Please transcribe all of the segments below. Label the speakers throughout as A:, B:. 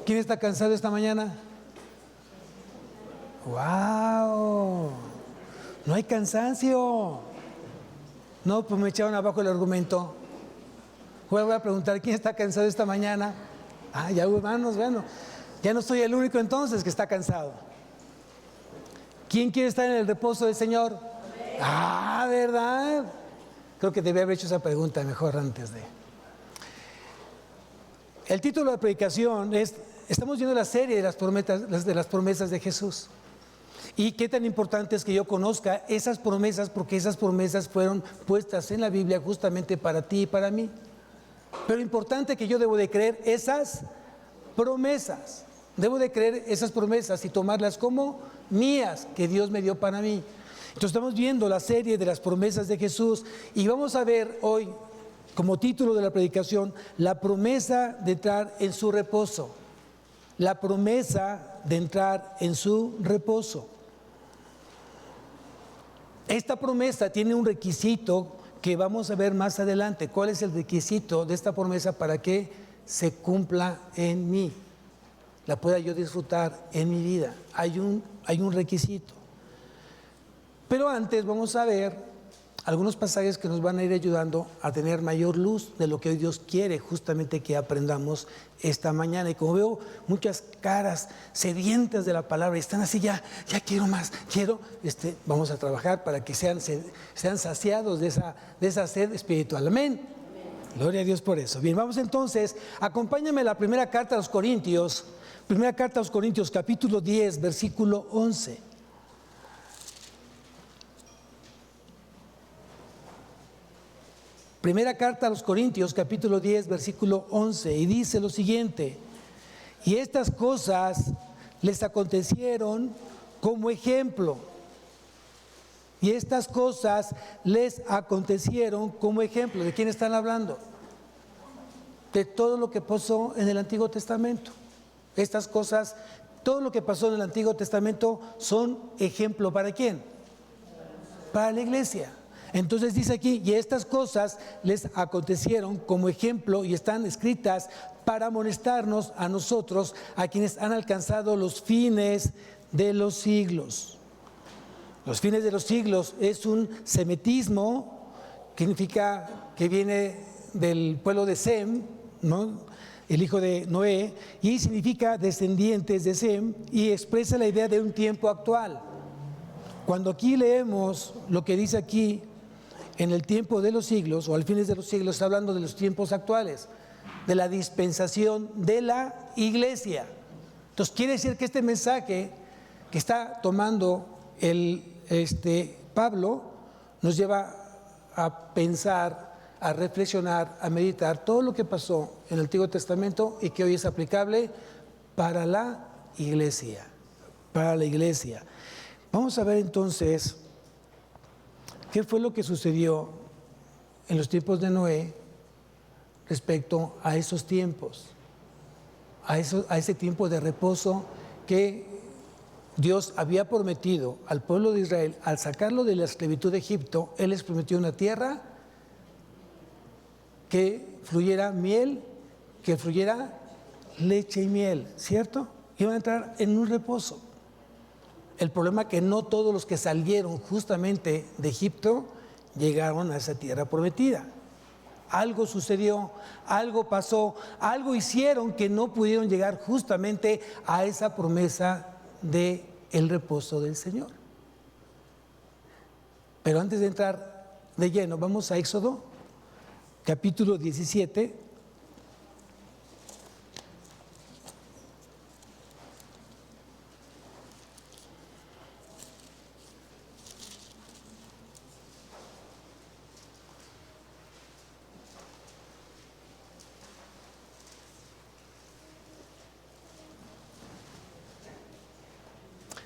A: ¿Quién está cansado esta mañana? ¡Wow! No hay cansancio. No, pues me echaron abajo el argumento. Voy a preguntar, ¿quién está cansado esta mañana? Ah, ya, hermanos, bueno, ya no soy el único entonces que está cansado. ¿Quién quiere estar en el reposo del Señor? Ah, ¿verdad? Creo que debí haber hecho esa pregunta mejor antes de... El título de la predicación es, estamos viendo la serie de las promesas de Jesús. Y qué tan importante es que yo conozca esas promesas, porque esas promesas fueron puestas en la Biblia justamente para ti y para mí. Pero importante que yo debo de creer esas promesas. Debo de creer esas promesas y tomarlas como mías, que Dios me dio para mí. Entonces estamos viendo la serie de las promesas de Jesús y vamos a ver hoy, como título de la predicación, la promesa de entrar en su reposo. La promesa de entrar en su reposo. Esta promesa tiene un requisito que vamos a ver más adelante. ¿Cuál es el requisito de esta promesa para que se cumpla en mí? La pueda yo disfrutar en mi vida. Hay un requisito. Pero antes vamos a ver algunos pasajes que nos van a ir ayudando a tener mayor luz de lo que hoy Dios quiere justamente que aprendamos esta mañana. Y como veo muchas caras sedientas de la palabra y están así, ya quiero más, vamos a trabajar para que sean saciados de esa sed espiritual. Amén. Gloria a Dios por eso. Bien, vamos entonces, acompáñame a la primera carta a los Corintios, capítulo 10, versículo 11. Primera carta a los Corintios, capítulo 10, versículo 11, y dice lo siguiente: y estas cosas les acontecieron como ejemplo. Y estas cosas les acontecieron como ejemplo. ¿De quién están hablando? De todo lo que pasó en el Antiguo Testamento. Estas cosas, todo lo que pasó en el Antiguo Testamento son ejemplo. ¿Para quién? Para la iglesia. Entonces dice aquí, y estas cosas les acontecieron como ejemplo y están escritas para amonestarnos a nosotros, a quienes han alcanzado los fines de los siglos. Los fines de los siglos es un semitismo, que significa que viene del pueblo de Sem, ¿no?, el hijo de Noé, y significa descendientes de Sem, y expresa la idea de un tiempo actual. Cuando aquí leemos lo que dice aquí, en el tiempo de los siglos, o al fines de los siglos, está hablando de los tiempos actuales, de la dispensación de la iglesia. Entonces quiere decir que este mensaje que está tomando Pablo nos lleva a pensar, a reflexionar, a meditar todo lo que pasó en el Antiguo Testamento y que hoy es aplicable para la iglesia. Para la iglesia. Vamos a ver entonces qué fue lo que sucedió en los tiempos de Noé respecto a esos tiempos, a ese tiempo de reposo que Dios había prometido al pueblo de Israel. Al sacarlo de la esclavitud de Egipto, Él les prometió una tierra que fluyera miel, que fluyera leche y miel, ¿cierto? Iban a entrar en un reposo. El problema es que no todos los que salieron justamente de Egipto llegaron a esa tierra prometida. Algo sucedió, algo pasó, algo hicieron que no pudieron llegar justamente a esa promesa del reposo del Señor. Pero antes de entrar de lleno, vamos a Éxodo, capítulo 17.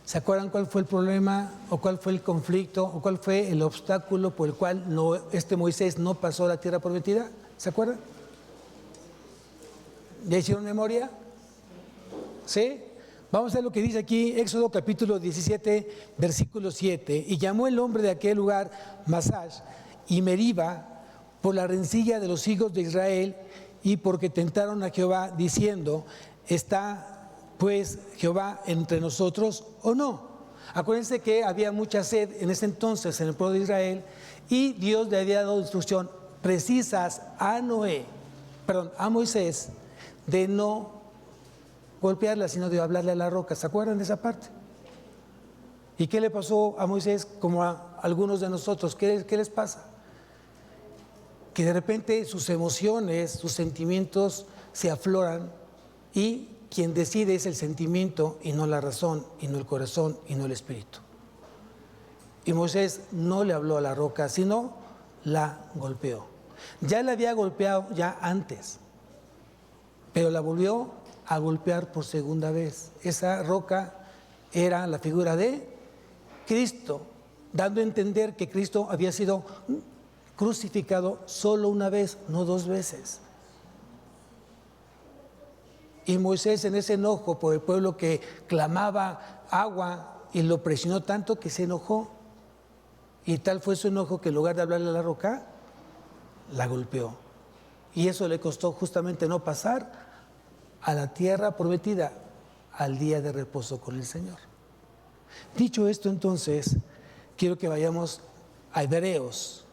A: ¿Se acuerdan cuál fue el problema o cuál fue el conflicto o cuál fue el obstáculo por el cual Moisés no pasó a la tierra prometida? ¿Se acuerdan? ¿Ya hicieron memoria? ¿Sí? Vamos a ver lo que dice aquí, Éxodo capítulo 17, versículo 7. Y llamó el hombre de aquel lugar Masash y Meriba por la rencilla de los hijos de Israel y porque tentaron a Jehová diciendo: ¿está pues Jehová entre nosotros o no? Acuérdense que había mucha sed en ese entonces en el pueblo de Israel y Dios le había dado instrucción precisas a Moisés, de no golpearla, sino de hablarle a la roca. ¿Se acuerdan de esa parte? ¿Y qué le pasó a Moisés como a algunos de nosotros? ¿Qué les pasa? Que de repente sus emociones, sus sentimientos se afloran y quien decide es el sentimiento y no la razón, y no el corazón, y no el espíritu. Y Moisés no le habló a la roca, sino la golpeó. Ya la había golpeado ya antes, pero la volvió a golpear por segunda vez. Esa roca era la figura de Cristo, dando a entender que Cristo había sido crucificado solo una vez, no dos veces. Y Moisés, en ese enojo por el pueblo que clamaba agua, y lo presionó tanto que se enojó, y tal fue su enojo que en lugar de hablarle a la roca, la golpeó. Y eso le costó justamente no pasar a la tierra prometida, al día de reposo con el Señor. Dicho esto, entonces, quiero que vayamos a Hebreos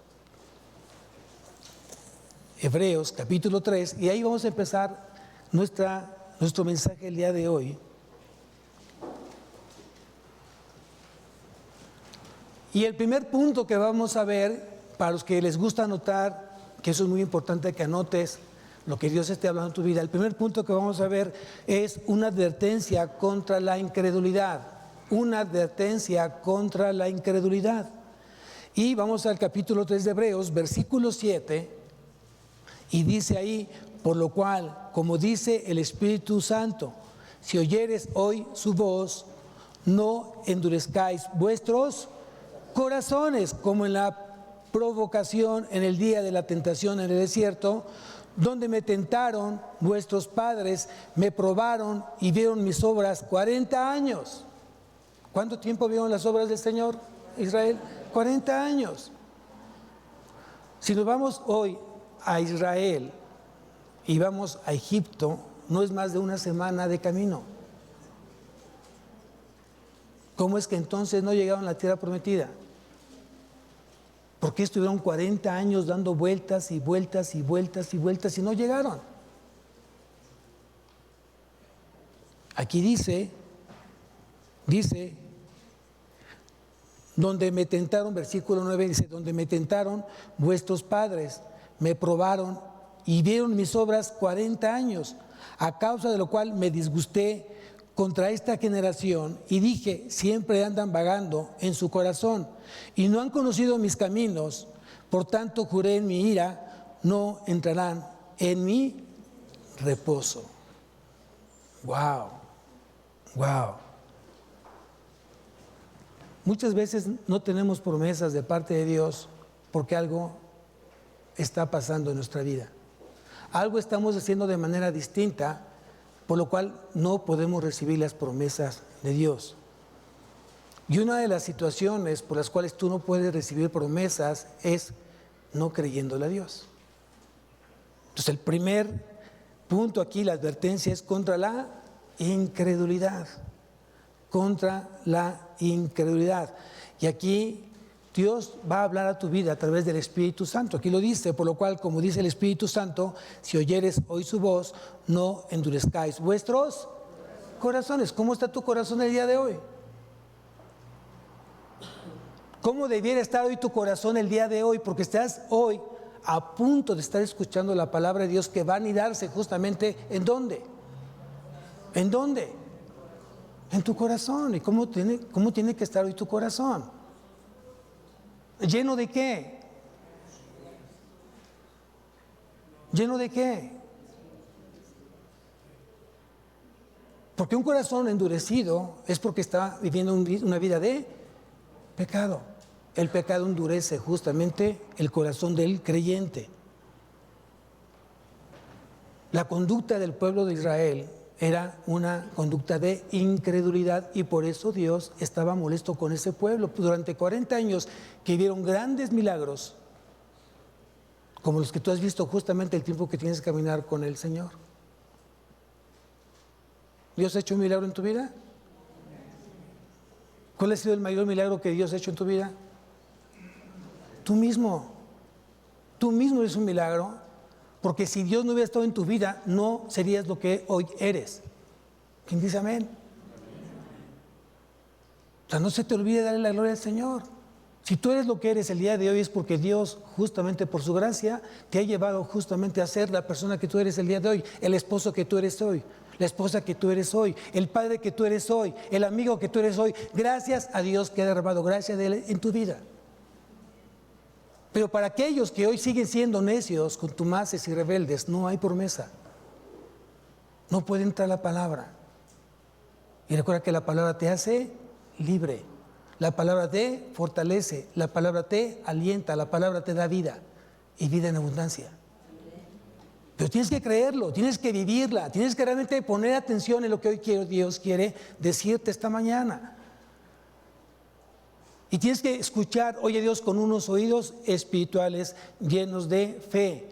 A: capítulo 3, y ahí vamos a empezar nuestro mensaje el día de hoy. Y el primer punto que vamos a ver, para los que les gusta anotar, que eso es muy importante que anotes lo que Dios esté hablando en tu vida, el primer punto que vamos a ver es una advertencia contra la incredulidad. Una advertencia contra la incredulidad. Y vamos al capítulo 3 de Hebreos, versículo 7, y dice ahí: por lo cual, como dice el Espíritu Santo, si oyeres hoy su voz, no endurezcáis vuestros corazones, como en la provocación en el día de la tentación en el desierto, donde me tentaron vuestros padres, me probaron y vieron mis obras 40 años. ¿Cuánto tiempo vieron las obras del Señor, Israel? 40 años. Si nos vamos hoy a Israel y vamos a Egipto, no es más de una semana de camino. ¿Cómo es que entonces no llegaron a la tierra prometida? ¿Por qué estuvieron 40 años dando vueltas y vueltas y vueltas y vueltas y no llegaron? Aquí dice, donde me tentaron, versículo 9 dice: donde me tentaron vuestros padres, me probaron y vieron mis obras 40 años, a causa de lo cual me disgusté contra esta generación y dije: siempre andan vagando en su corazón y no han conocido mis caminos, por tanto juré en mi ira, no entrarán en mi reposo. Wow. Muchas veces no tenemos promesas de parte de Dios porque algo está pasando en nuestra vida. Algo estamos haciendo de manera distinta, por lo cual no podemos recibir las promesas de Dios. Y una de las situaciones por las cuales tú no puedes recibir promesas es no creyéndole a Dios. Entonces el primer punto aquí, la advertencia, es contra la incredulidad. Contra la incredulidad. Y aquí Dios va a hablar a tu vida a través del Espíritu Santo. Aquí lo dice: por lo cual, como dice el Espíritu Santo, si oyeres hoy su voz, no endurezcáis vuestros corazones. ¿Cómo está tu corazón el día de hoy? ¿Cómo debiera estar hoy tu corazón el día de hoy? Porque estás hoy a punto de estar escuchando la palabra de Dios, que va a anidarse justamente ¿en dónde? ¿En dónde? En tu corazón. ¿Y cómo tiene que estar hoy tu corazón? ¿Lleno de qué? ¿Lleno de qué? Porque un corazón endurecido es porque está viviendo una vida de pecado. El pecado endurece justamente el corazón del creyente. La conducta del pueblo de Israel era una conducta de incredulidad, y por eso Dios estaba molesto con ese pueblo. Durante 40 años que vieron grandes milagros, como los que tú has visto justamente el tiempo que tienes que caminar con el Señor. ¿Dios ha hecho un milagro en tu vida? ¿Cuál ha sido el mayor milagro que Dios ha hecho en tu vida? Tú mismo. Tú mismo eres un milagro, porque si Dios no hubiera estado en tu vida, no serías lo que hoy eres. ¿Quién dice amén? O sea, no se te olvide darle la gloria al Señor. Si tú eres lo que eres el día de hoy es porque Dios, justamente por su gracia, te ha llevado justamente a ser la persona que tú eres el día de hoy, el esposo que tú eres hoy, la esposa que tú eres hoy, el padre que tú eres hoy, el amigo que tú eres hoy. Gracias a Dios que ha derramado gracia de Él en tu vida. Pero para aquellos que hoy siguen siendo necios, contumaces y rebeldes, no hay promesa. No puede entrar la palabra. Y recuerda que la palabra te hace libre. La palabra te fortalece, la palabra te alienta, la palabra te da vida y vida en abundancia. Pero tienes que creerlo, tienes que vivirla, tienes que realmente poner atención en lo que hoy Dios quiere decirte esta mañana. Y tienes que escuchar, oye Dios, con unos oídos espirituales llenos de fe,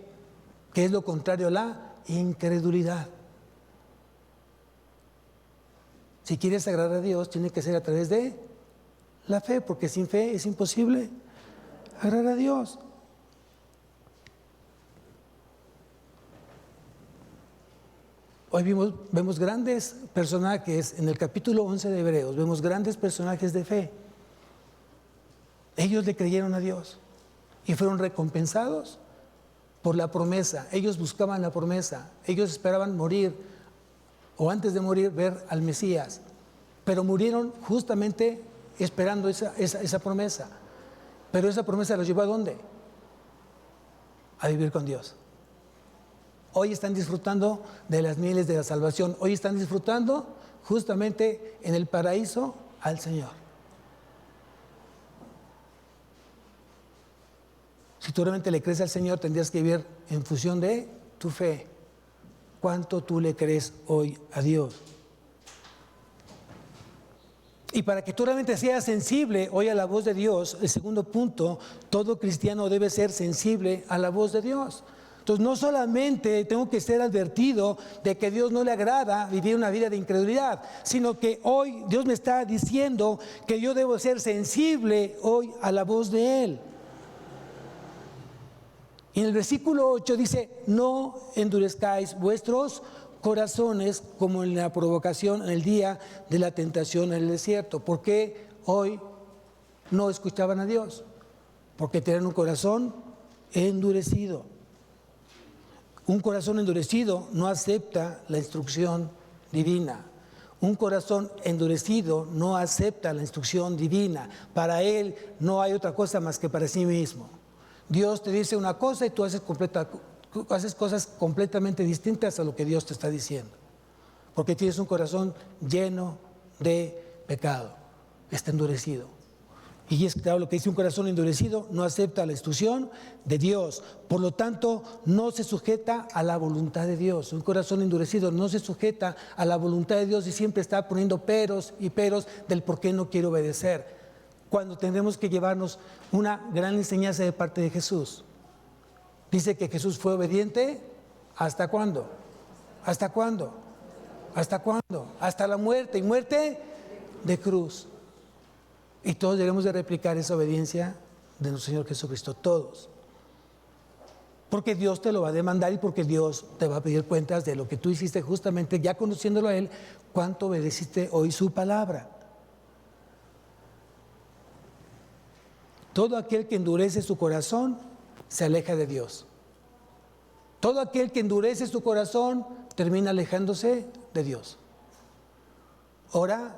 A: que es lo contrario a la incredulidad. Si quieres agradar a Dios, tiene que ser a través de la fe, porque sin fe es imposible agradar a Dios. Hoy vemos grandes personajes, en el capítulo 11 de Hebreos, vemos grandes personajes de fe. Ellos le creyeron a Dios y fueron recompensados por la promesa. Ellos buscaban la promesa, ellos esperaban morir o antes de morir ver al Mesías, pero murieron justamente esperando esa promesa. Pero esa promesa los llevó ¿a dónde? A vivir con Dios. Hoy están disfrutando de las mieles de la salvación. Hoy están disfrutando justamente en el paraíso al Señor. Si tú realmente le crees al Señor, tendrías que vivir en función de tu fe. ¿Cuánto tú le crees hoy a Dios? Y para que tú realmente seas sensible hoy a la voz de Dios, el segundo punto, todo cristiano debe ser sensible a la voz de Dios. Entonces no solamente tengo que ser advertido de que a Dios no le agrada vivir una vida de incredulidad, sino que hoy Dios me está diciendo que yo debo ser sensible hoy a la voz de Él. Y en el versículo 8 dice, no endurezcáis vuestros corazones como en la provocación en el día de la tentación en el desierto. ¿Por qué hoy no escuchaban a Dios? Porque tenían un corazón endurecido. Un corazón endurecido no acepta la instrucción divina. Un corazón endurecido no acepta la instrucción divina. Para él no hay otra cosa más que para sí mismo. Dios te dice una cosa y tú haces cosas completamente distintas a lo que Dios te está diciendo. Porque tienes un corazón lleno de pecado. Está endurecido. Y es claro lo que dice: un corazón endurecido no acepta la instrucción de Dios. Por lo tanto, no se sujeta a la voluntad de Dios. Un corazón endurecido no se sujeta a la voluntad de Dios y siempre está poniendo peros y peros del por qué no quiere obedecer. Cuando tendremos que llevarnos una gran enseñanza de parte de Jesús. Dice que Jesús fue obediente. ¿Hasta cuándo? ¿Hasta cuándo? ¿Hasta cuándo? Hasta la muerte, y muerte de cruz. Y todos debemos de replicar esa obediencia de nuestro Señor Jesucristo, todos. Porque Dios te lo va a demandar y porque Dios te va a pedir cuentas de lo que tú hiciste, justamente ya conociéndolo a Él, cuánto obedeciste hoy su palabra. Todo aquel que endurece su corazón se aleja de Dios. Todo aquel que endurece su corazón termina alejándose de Dios. Ora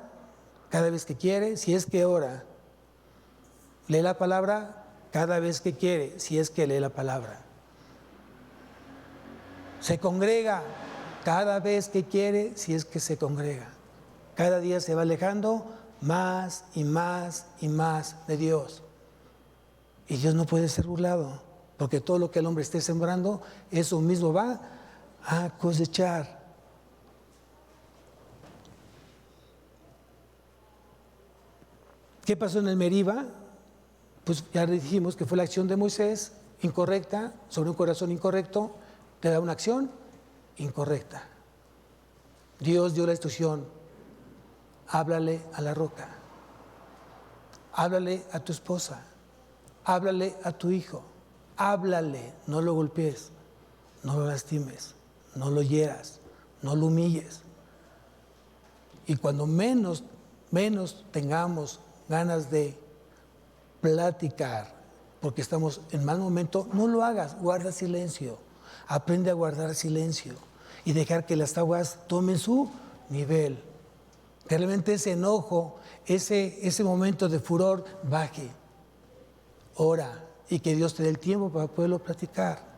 A: cada vez que quiere, si es que ora. Lee la palabra cada vez que quiere, si es que lee la palabra. Se congrega cada vez que quiere, si es que se congrega. Cada día se va alejando más y más y más de Dios. Y Dios no puede ser burlado, porque todo lo que el hombre esté sembrando, eso mismo va a cosechar. ¿Qué pasó en el Meriba? Pues ya dijimos que fue la acción de Moisés incorrecta, sobre un corazón incorrecto, te da una acción incorrecta. Dios dio la instrucción: háblale a la roca, háblale a tu esposa, háblale a tu hijo, háblale, no lo golpees, no lo lastimes, no lo hieras, no lo humilles. Y cuando menos tengamos ganas de platicar, porque estamos en mal momento, no lo hagas, guarda silencio, aprende a guardar silencio y dejar que las aguas tomen su nivel. Que realmente ese enojo, ese momento de furor baje. Ora y que Dios te dé el tiempo para poderlo platicar.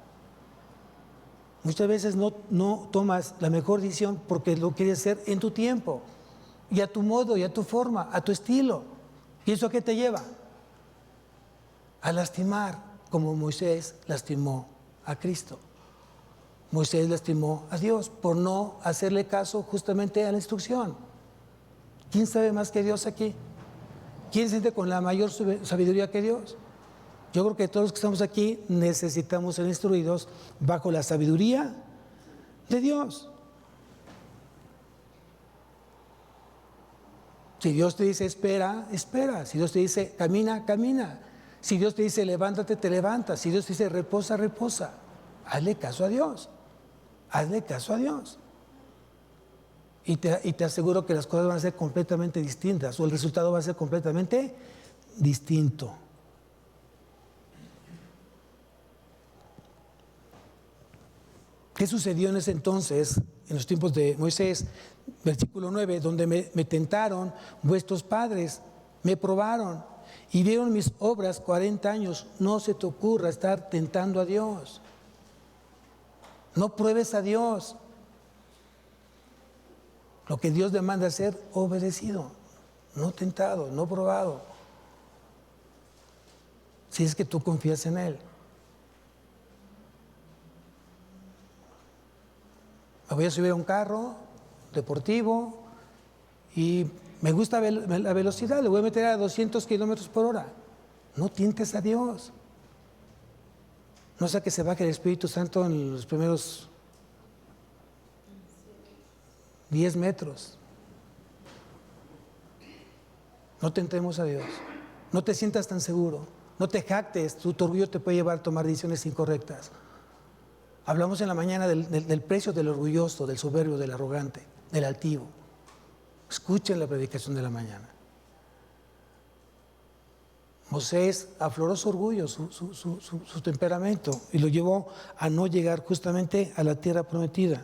A: Muchas veces no tomas la mejor decisión porque lo quieres hacer en tu tiempo, y a tu modo, y a tu forma, a tu estilo. ¿Y eso a qué te lleva? A lastimar, como Moisés lastimó a Cristo. Moisés lastimó a Dios por no hacerle caso justamente a la instrucción. ¿Quién sabe más que Dios aquí? ¿Quién se siente con la mayor sabiduría que Dios? Yo creo que todos los que estamos aquí necesitamos ser instruidos bajo la sabiduría de Dios. Si Dios te dice espera, espera. Si Dios te dice camina, camina. Si Dios te dice levántate, te levantas. Si Dios te dice reposa, reposa. Hazle caso a Dios. Hazle caso a Dios. Y te aseguro que las cosas van a ser completamente distintas, o el resultado va a ser completamente distinto. ¿Qué sucedió en ese entonces, en los tiempos de Moisés? Versículo 9, donde me tentaron vuestros padres, me probaron y vieron mis obras 40 años. No se te ocurra estar tentando a Dios. No pruebes a Dios. Lo que Dios demanda es ser obedecido, no tentado, no probado. Si es que tú confías en Él. Me voy a subir a un carro deportivo y me gusta la velocidad, le voy a meter a 200 kilómetros por hora. No tientes a Dios. No sea que se baje el Espíritu Santo en los primeros 10 metros. No tentemos a Dios. No te sientas tan seguro. No te jactes. Tu orgullo te puede llevar a tomar decisiones incorrectas. Hablamos en la mañana del precio del orgulloso, del soberbio, del arrogante, del altivo. Escuchen la predicación de la mañana. Moisés afloró su orgullo, su temperamento, y lo llevó a no llegar justamente a la tierra prometida.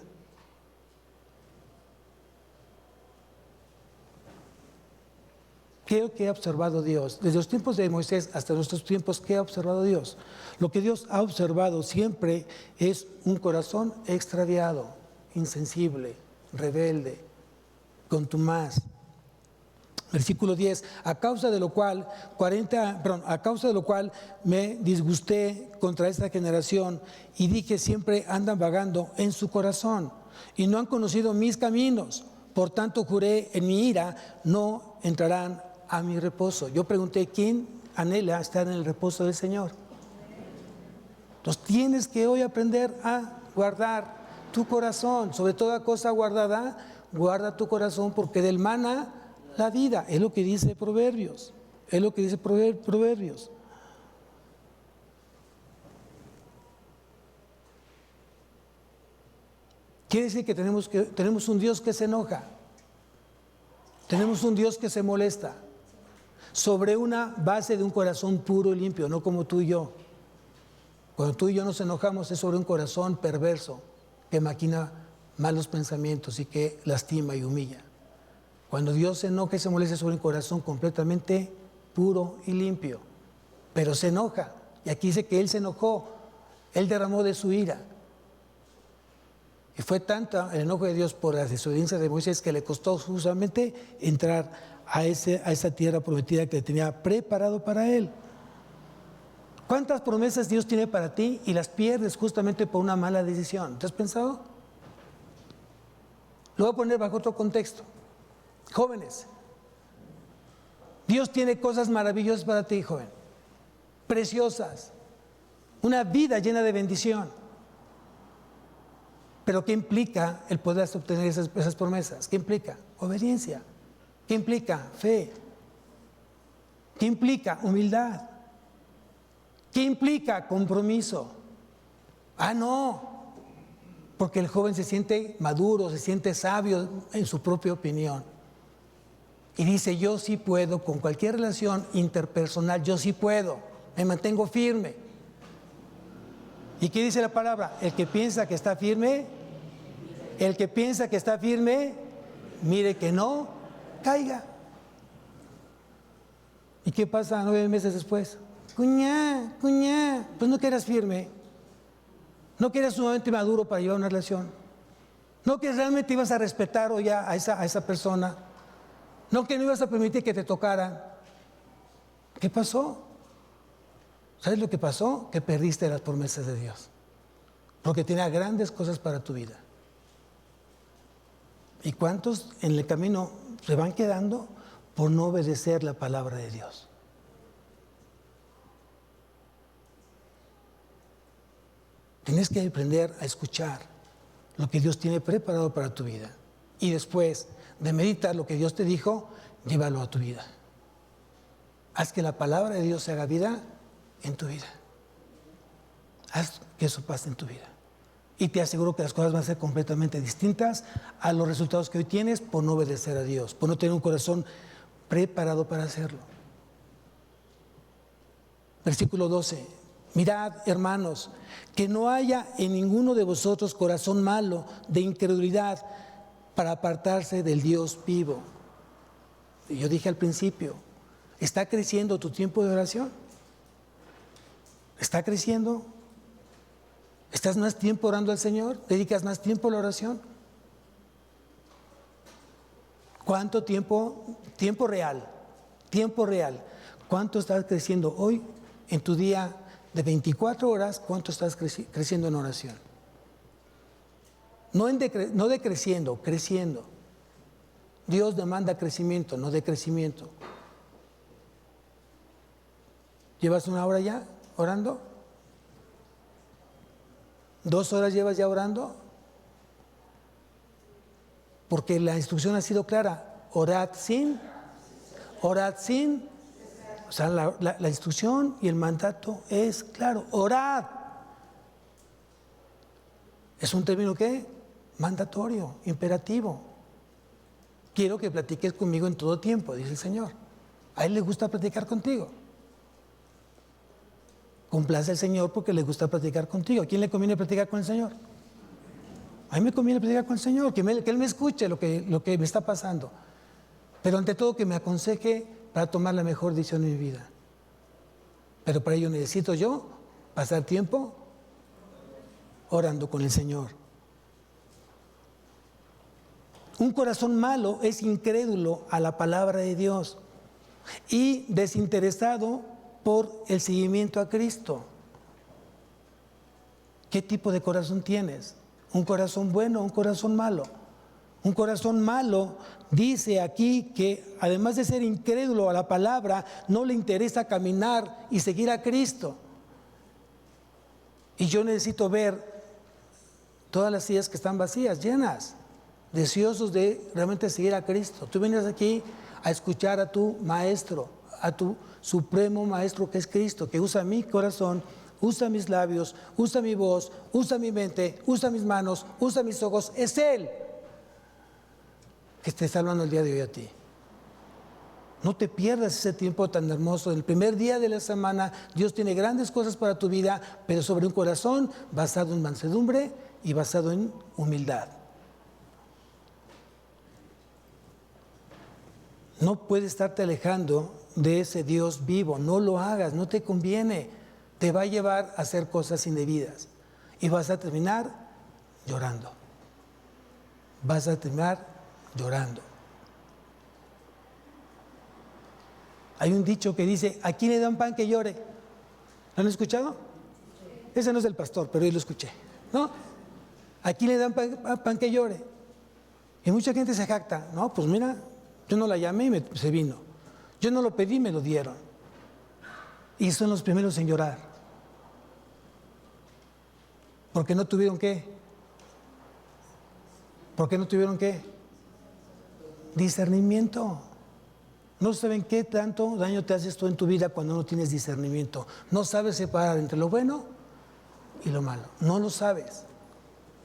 A: ¿Qué ha observado Dios? Desde los tiempos de Moisés hasta nuestros tiempos, ¿qué ha observado Dios? Lo que Dios ha observado siempre es un corazón extraviado, insensible, rebelde, contumaz. Versículo 10, a causa de lo cual me disgusté contra esta generación y dije siempre andan vagando en su corazón y no han conocido mis caminos. Por tanto juré en mi ira, no entrarán a mi reposo. Yo pregunté, ¿quién anhela estar en el reposo del Señor? Entonces tienes que hoy aprender a guardar tu corazón. Sobre toda cosa guardada, guarda tu corazón, porque del mana la vida. Es lo que dice Proverbios. Es lo que dice Proverbios. Quiere decir que tenemos un Dios que se enoja. Tenemos un Dios que se molesta. Sobre una base de un corazón puro y limpio, no como tú y yo. Cuando tú y yo nos enojamos es sobre un corazón perverso que maquina malos pensamientos y que lastima y humilla. Cuando Dios se enoja y se molesta sobre un corazón completamente puro y limpio, pero se enoja. Y aquí dice que Él se enojó, Él derramó de su ira. Y fue tanto el enojo de Dios por la desobediencia de Moisés que le costó justamente entrar a esa tierra prometida que tenía preparado para él. ¿Cuántas promesas Dios tiene para ti y las pierdes justamente por una mala decisión? ¿Te has pensado? Lo voy a poner bajo otro contexto. Jóvenes, Dios tiene cosas maravillosas para ti, joven. Preciosas. Una vida llena de bendición. Pero ¿qué implica el poder obtener esas promesas? ¿Qué implica? Obediencia. ¿Qué implica? Fe. ¿Qué implica? Humildad. ¿Qué implica? Compromiso. No, porque el joven se siente maduro, se siente sabio en su propia opinión. Y dice, yo sí puedo, con cualquier relación interpersonal, yo sí puedo, me mantengo firme. ¿Y qué dice la palabra? El que piensa que está firme, mire que no caiga. ¿Y qué pasa 9 meses después? Cuñá, pues no que eras firme, no que eras sumamente maduro para llevar una relación, no que realmente ibas a respetar o ya a esa persona, no que no ibas a permitir que te tocaran. ¿Qué pasó? ¿Sabes lo que pasó? Que perdiste las promesas de Dios, porque tenía grandes cosas para tu vida. ¿Y cuántos en el camino se van quedando por no obedecer la palabra de Dios? Tienes que aprender a escuchar lo que Dios tiene preparado para tu vida. Y después de meditar lo que Dios te dijo, llévalo a tu vida. Haz que la palabra de Dios se haga vida en tu vida. Haz que eso pase en tu vida. Y te aseguro que las cosas van a ser completamente distintas a los resultados que hoy tienes por no obedecer a Dios, por no tener un corazón preparado para hacerlo. Versículo 12. Mirad, hermanos, que no haya en ninguno de vosotros corazón malo de incredulidad para apartarse del Dios vivo. Y yo dije al principio, ¿está creciendo tu tiempo de oración? ¿Está creciendo? ¿Estás más tiempo orando al Señor? ¿Dedicas más tiempo a la oración? ¿Cuánto tiempo? Tiempo real. ¿Cuánto estás creciendo hoy en tu día de 24 horas? ¿Cuánto estás creciendo en oración? No decreciendo, creciendo. Dios demanda crecimiento, no decrecimiento. ¿Llevas 1 hora ya orando? 2 horas llevas ya orando, porque la instrucción ha sido clara: orad sin, o sea, la instrucción y el mandato es claro: orad. Es un término ¿qué? Mandatorio, imperativo. Quiero que platiques conmigo en todo tiempo, dice el Señor. A Él le gusta platicar contigo. Complace al Señor porque le gusta platicar contigo. ¿A quién le conviene platicar con el Señor? A mí me conviene platicar con el Señor, que Él me escuche lo que me está pasando. Pero ante todo que me aconseje para tomar la mejor decisión en mi vida. Pero para ello necesito yo pasar tiempo orando con el Señor. Un corazón malo es incrédulo a la palabra de Dios y desinteresado por el seguimiento a Cristo. ¿Qué tipo de corazón tienes? ¿Un corazón bueno o un corazón malo? Un corazón malo dice aquí que además de ser incrédulo a la palabra, no le interesa caminar y seguir a Cristo. Y yo necesito ver todas las sillas que están vacías, llenas, deseosos de realmente seguir a Cristo. Tú vienes aquí a escuchar a tu maestro, a tu supremo maestro que es Cristo, que usa mi corazón, usa mis labios, usa mi voz, usa mi mente, usa mis manos, usa mis ojos. Es Él que te está hablando el día de hoy a ti. No te pierdas ese tiempo tan hermoso. El primer día de la semana Dios tiene grandes cosas para tu vida, pero sobre un corazón basado en mansedumbre y basado en humildad. No puedes estarte alejando de ese Dios vivo. No lo hagas, no te conviene. Te va a llevar a hacer cosas indebidas y vas a terminar llorando. Vas a terminar llorando. Hay un dicho que dice: ¿a quién le dan pan que llore? ¿Lo han escuchado? Ese no es del pastor, pero yo lo escuché, ¿no? ¿A quién le dan pan que llore? Y mucha gente se jacta: no, pues mira, yo no la llamé y se vino. Yo no lo pedí, me lo dieron. Y son los primeros en llorar. Porque no tuvieron ¿qué? ¿Por qué no tuvieron qué? Discernimiento. No saben qué tanto daño te haces tú en tu vida cuando no tienes discernimiento. No sabes separar entre lo bueno y lo malo. No lo sabes.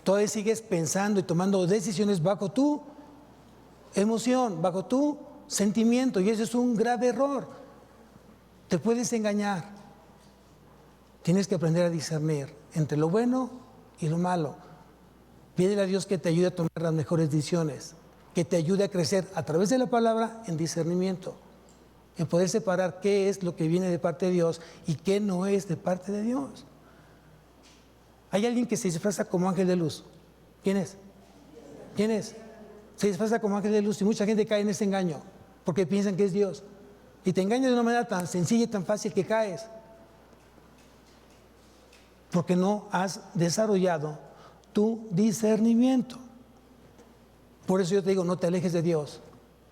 A: Todavía sigues pensando y tomando decisiones bajo tu emoción, bajo tu sentimiento, y eso es un grave error. Te puedes engañar. Tienes que aprender a discernir entre lo bueno y lo malo. Pídele a Dios que te ayude a tomar las mejores decisiones, que te ayude a crecer a través de la palabra en discernimiento, en poder separar qué es lo que viene de parte de Dios y qué no es de parte de Dios. Hay alguien que se disfraza como ángel de luz. ¿Quién es? ¿Quién es? Se disfraza como ángel de luz y mucha gente cae en ese engaño porque piensan que es Dios. Y te engaña de una manera tan sencilla y tan fácil que caes. Porque no has desarrollado tu discernimiento. Por eso yo te digo, no te alejes de Dios,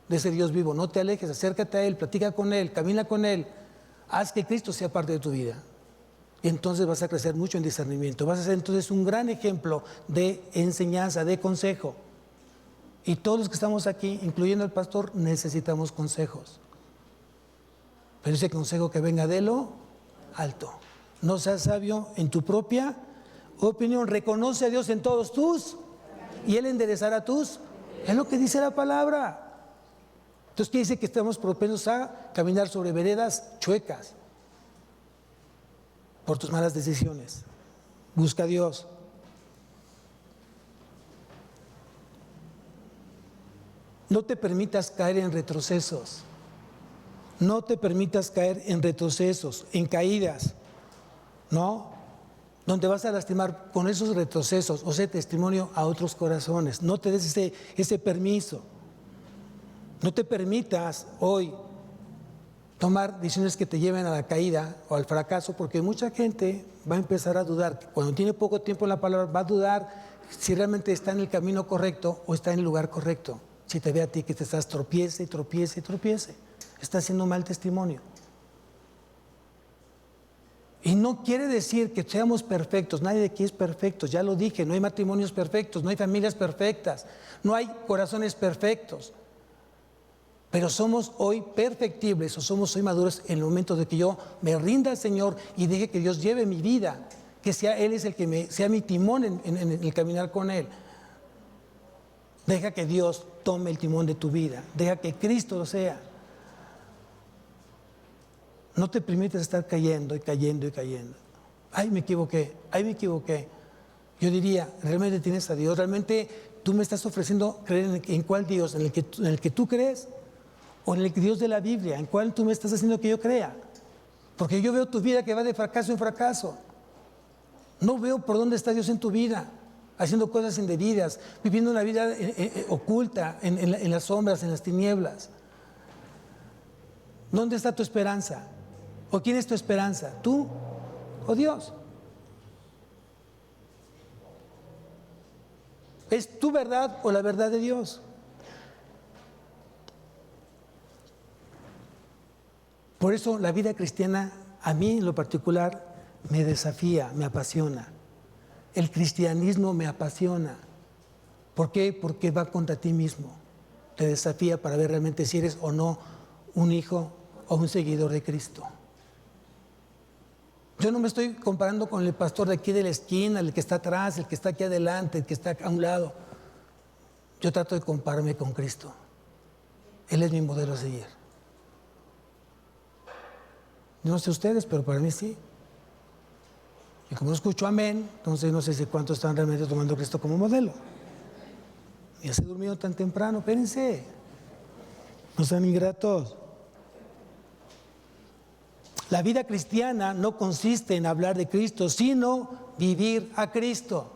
A: de ese Dios vivo. No te alejes, acércate a Él, platica con Él, camina con Él. Haz que Cristo sea parte de tu vida. Y entonces vas a crecer mucho en discernimiento. Vas a ser entonces un gran ejemplo de enseñanza, de consejo. Y todos los que estamos aquí, incluyendo al pastor, necesitamos consejos. Pero ese consejo que venga de lo alto. No seas sabio en tu propia opinión. Reconoce a Dios en todos tus y Él enderezará tus. Es lo que dice la palabra. Entonces, ¿qué dice? Que estamos propensos a caminar sobre veredas chuecas por tus malas decisiones. Busca a Dios. No te permitas caer en retrocesos. No te permitas caer en retrocesos, en caídas, ¿no? Donde vas a lastimar con esos retrocesos o ese testimonio a otros corazones. No te des ese permiso. No te permitas hoy tomar decisiones que te lleven a la caída o al fracaso, porque mucha gente va a empezar a dudar. Cuando tiene poco tiempo en la palabra, va a dudar si realmente está en el camino correcto o está en el lugar correcto. Si te ve a ti que te estás tropiece, está haciendo mal testimonio. Y no quiere decir que seamos perfectos. Nadie de aquí es perfecto, ya lo dije. No hay matrimonios perfectos, no hay familias perfectas, no hay corazones perfectos. Pero somos hoy perfectibles o somos hoy maduros en el momento de que yo me rinda al Señor y deje que Dios lleve mi vida, que sea Él es el que sea mi timón en el caminar con Él. Deja que Dios tome el timón de tu vida, deja que Cristo lo sea. No te permites estar cayendo y cayendo y cayendo. Ay, me equivoqué. Yo diría, ¿realmente tienes a Dios? ¿Realmente tú me estás ofreciendo creer en cuál Dios? ¿En el que tú crees? ¿O en el Dios de la Biblia? ¿En cuál tú me estás haciendo que yo crea? Porque yo veo tu vida que va de fracaso en fracaso. No veo por dónde está Dios en tu vida, haciendo cosas indebidas, viviendo una vida oculta, en las sombras, en las tinieblas. ¿Dónde está tu esperanza? ¿O quién es tu esperanza? ¿Tú o Dios? ¿Es tu verdad o la verdad de Dios? Por eso la vida cristiana, a mí en lo particular, me desafía, me apasiona. El cristianismo me apasiona. ¿Por qué? Porque va contra ti mismo. Te desafía para ver realmente si eres o no un hijo o un seguidor de Cristo. Yo no me estoy comparando con el pastor de aquí de la esquina, el que está atrás, el que está aquí adelante, el que está a un lado. Yo trato de compararme con Cristo. Él es mi modelo a seguir. No sé ustedes, pero para mí sí. Y como no escucho amén, entonces no sé si cuántos están realmente tomando a Cristo como modelo. Ya se durmieron tan temprano, espérense. No sean ingratos. La vida cristiana no consiste en hablar de Cristo, sino vivir a Cristo.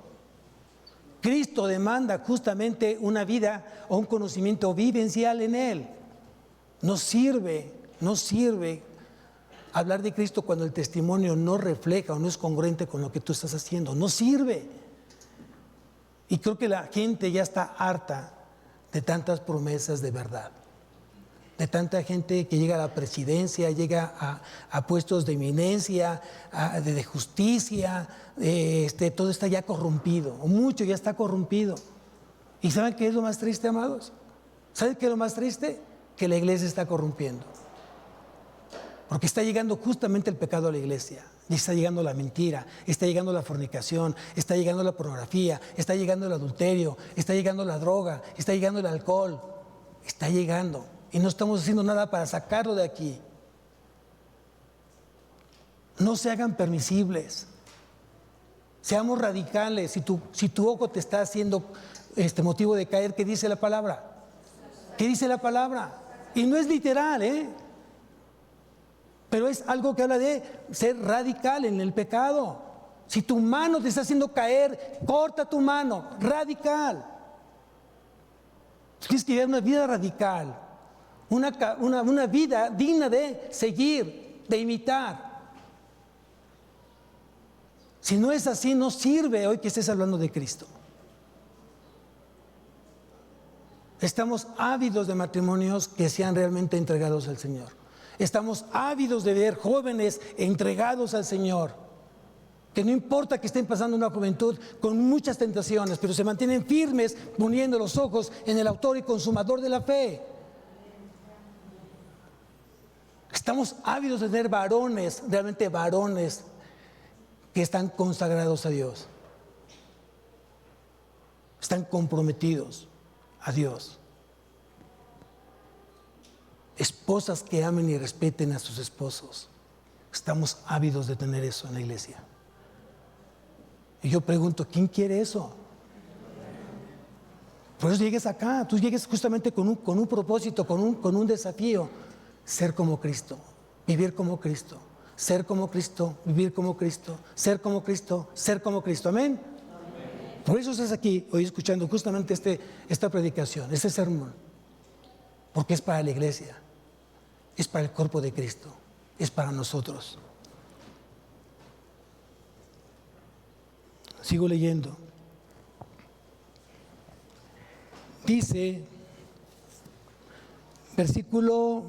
A: Cristo demanda justamente una vida o un conocimiento vivencial en Él. No sirve hablar de Cristo cuando el testimonio no refleja o no es congruente con lo que tú estás haciendo. No sirve. Y creo que la gente ya está harta de tantas promesas de verdad. De tanta gente que llega a la presidencia, llega a puestos de eminencia, de justicia, todo está ya corrompido, o mucho ya está corrompido. ¿Y saben qué es lo más triste, amados? ¿Saben qué es lo más triste? Que la iglesia está corrompiendo. Porque está llegando justamente el pecado a la iglesia. Y está llegando la mentira, está llegando la fornicación, está llegando la pornografía, está llegando el adulterio, está llegando la droga, está llegando el alcohol. Está llegando. Y no estamos haciendo nada para sacarlo de aquí. No se hagan permisibles. Seamos radicales. Si tu ojo te está haciendo motivo de caer, ¿qué dice la palabra? ¿Qué dice la palabra? Y no es literal, pero es algo que habla de ser radical en el pecado. Si tu mano te está haciendo caer, corta tu mano, radical. Tienes que vivir una vida radical, una vida digna de seguir, de imitar. Si no es así, no sirve hoy que estés hablando de Cristo. Estamos ávidos de matrimonios que sean realmente entregados al Señor. Estamos ávidos de ver jóvenes entregados al Señor, que no importa que estén pasando una juventud con muchas tentaciones, pero se mantienen firmes poniendo los ojos en el autor y consumador de la fe. Estamos ávidos de tener varones, realmente varones, que están consagrados a Dios, están comprometidos a Dios. Esposas que amen y respeten a sus esposos. Estamos ávidos de tener eso en la iglesia. Y yo pregunto, ¿quién quiere eso? Por eso llegues acá, tú llegues justamente con un propósito, con un desafío: ser como Cristo, vivir como Cristo, ser como Cristo, vivir como Cristo, ser como Cristo, ser como Cristo. Amén. Por eso estás aquí hoy escuchando justamente esta predicación, este sermón, porque es para la iglesia, es para el cuerpo de Cristo, es para nosotros. Sigo leyendo. Dice, versículo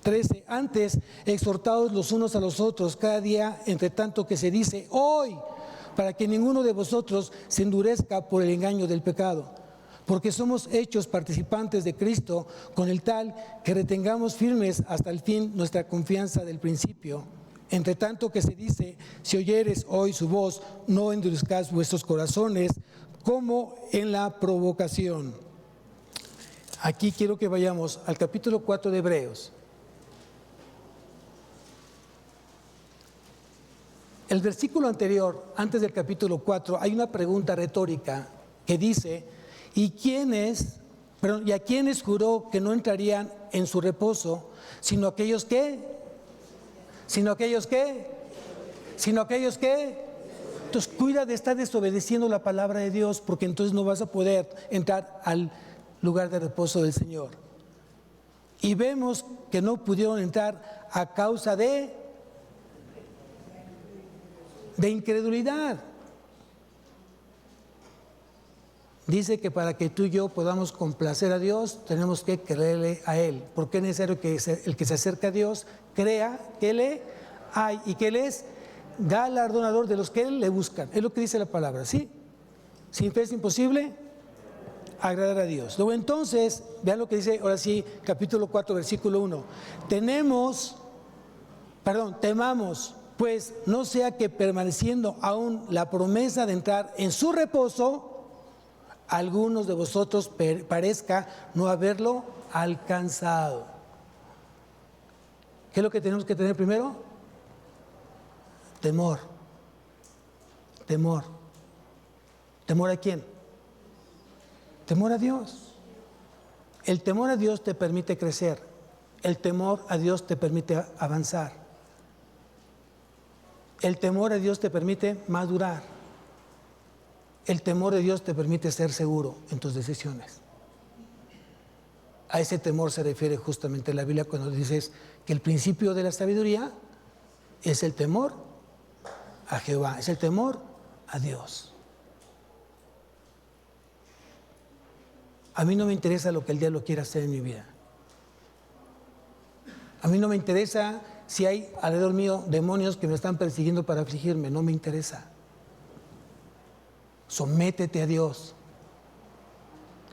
A: 13: antes, exhortaos los unos a los otros cada día, entre tanto que se dice hoy, para que ninguno de vosotros se endurezca por el engaño del pecado. Porque somos hechos participantes de Cristo, con el tal que retengamos firmes hasta el fin nuestra confianza del principio. Entre tanto que se dice, si oyeres hoy su voz, no endurezcáis vuestros corazones, como en la provocación. Aquí quiero que vayamos al capítulo 4 de Hebreos. El versículo anterior, antes del capítulo 4, hay una pregunta retórica que dice: ¿y a quiénes juró que no entrarían en su reposo, sino aquellos que? Entonces cuida de estar desobedeciendo la palabra de Dios, porque entonces no vas a poder entrar al lugar de reposo del Señor. Y vemos que no pudieron entrar a causa de incredulidad. Dice que para que tú y yo podamos complacer a Dios, tenemos que creerle a Él. Porque es necesario que el que se acerca a Dios crea que le hay y que Él es galardonador de los que le buscan. Es lo que dice la palabra, ¿sí? Sin fe es imposible agradar a Dios. Luego entonces, vean lo que dice ahora sí, capítulo 4, versículo 1. Temamos, pues no sea que permaneciendo aún la promesa de entrar en su reposo, algunos de vosotros parezca no haberlo alcanzado. ¿Qué es lo que tenemos que tener primero? Temor. ¿Temor a quién? Temor a Dios. El temor a Dios te permite crecer. El temor a Dios te permite avanzar. El temor a Dios te permite madurar. El temor de Dios te permite ser seguro en tus decisiones. A ese temor se refiere justamente la Biblia cuando dices que el principio de la sabiduría es el temor a Jehová, es el temor a Dios. A mí no me interesa lo que el diablo quiera hacer en mi vida. A mí no me interesa si hay alrededor mío demonios que me están persiguiendo para afligirme, no me interesa. Sométete a Dios.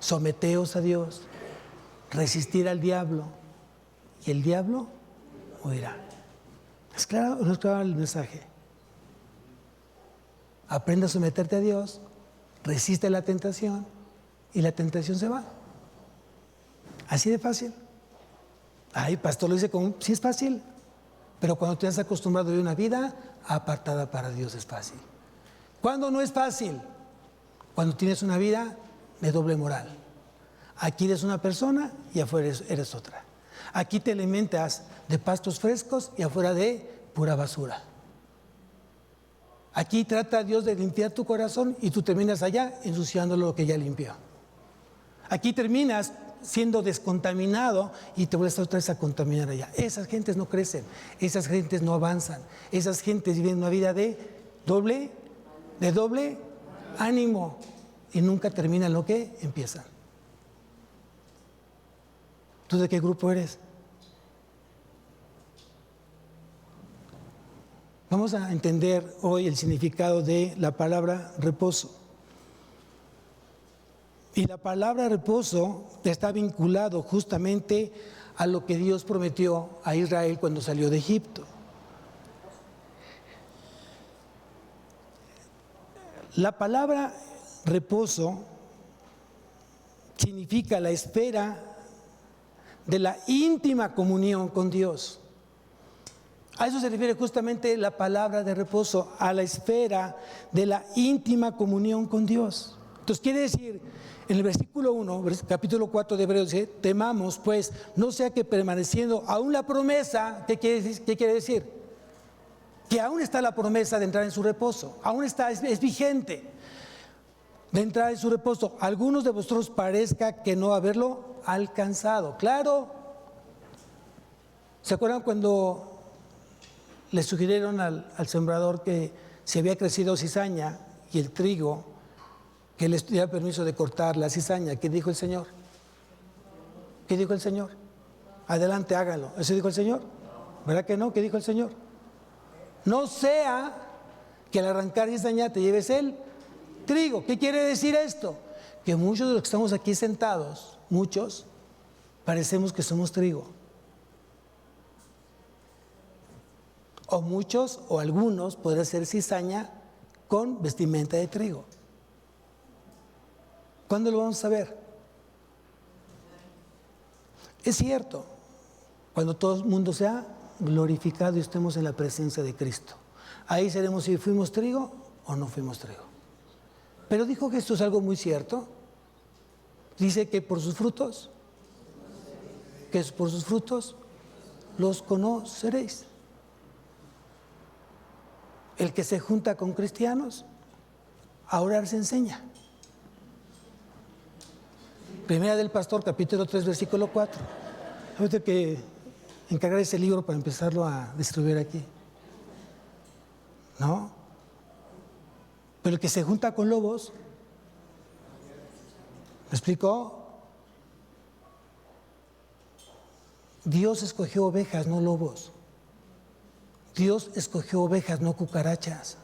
A: someteos a Dios, resistir al diablo, y el diablo huirá. ¿Es claro o no es claro el mensaje? Aprende a someterte a Dios, resiste la tentación, y la tentación se va. Así de fácil. Ay, pastor, lo dice como, sí es fácil, pero cuando te has acostumbrado a vivir una vida apartada para Dios es fácil. ¿Cuándo no es fácil? Cuando tienes una vida de doble moral. Aquí eres una persona y afuera eres otra. Aquí te alimentas de pastos frescos y afuera de pura basura. Aquí trata Dios de limpiar tu corazón y tú terminas allá ensuciando lo que ya limpió. Aquí terminas siendo descontaminado y te vuelves otra vez a contaminar allá. Esas gentes no crecen, esas gentes no avanzan, esas gentes viven una vida de doble ánimo y nunca terminan lo que empiezan. ¿Tú de qué grupo eres? Vamos a entender hoy el significado de la palabra reposo. Y la palabra reposo está vinculado justamente a lo que Dios prometió a Israel cuando salió de Egipto. La palabra reposo significa la esfera de la íntima comunión con Dios. A eso se refiere justamente la palabra de reposo, a la esfera de la íntima comunión con Dios. Entonces quiere decir, en el versículo 1, capítulo 4 de Hebreos, dice, temamos pues, no sea que permaneciendo aún la promesa, ¿qué quiere decir? Que aún está la promesa de entrar en su reposo, aún está, es vigente de entrar en su reposo. Algunos de vosotros parezca que no haberlo alcanzado. Claro, ¿se acuerdan cuando le sugirieron al sembrador que si había crecido cizaña y el trigo, que les diera permiso de cortar la cizaña? ¿Qué dijo el Señor? ¿Qué dijo el Señor? Adelante, háganlo. ¿Eso dijo el Señor? ¿Verdad que no? ¿Qué dijo el Señor? No sea que al arrancar cizaña te lleves el trigo. ¿Qué quiere decir esto? Que muchos de los que estamos aquí sentados, muchos, parecemos que somos trigo. O muchos o algunos podrán ser cizaña con vestimenta de trigo. ¿Cuándo lo vamos a ver? Es cierto, cuando todo el mundo sea glorificado y estemos en la presencia de Cristo. Ahí seremos si fuimos trigo o no fuimos trigo. Pero dijo que esto es algo muy cierto. Dice que por sus frutos los conoceréis. El que se junta con cristianos, a orar se enseña. Primera del Pastor, capítulo 3, versículo 4. Ahorita que encargar ese libro para empezarlo a distribuir aquí. ¿No? Pero el que se junta con lobos, ¿me explicó? Dios escogió ovejas, no lobos. Dios escogió ovejas, no cucarachas.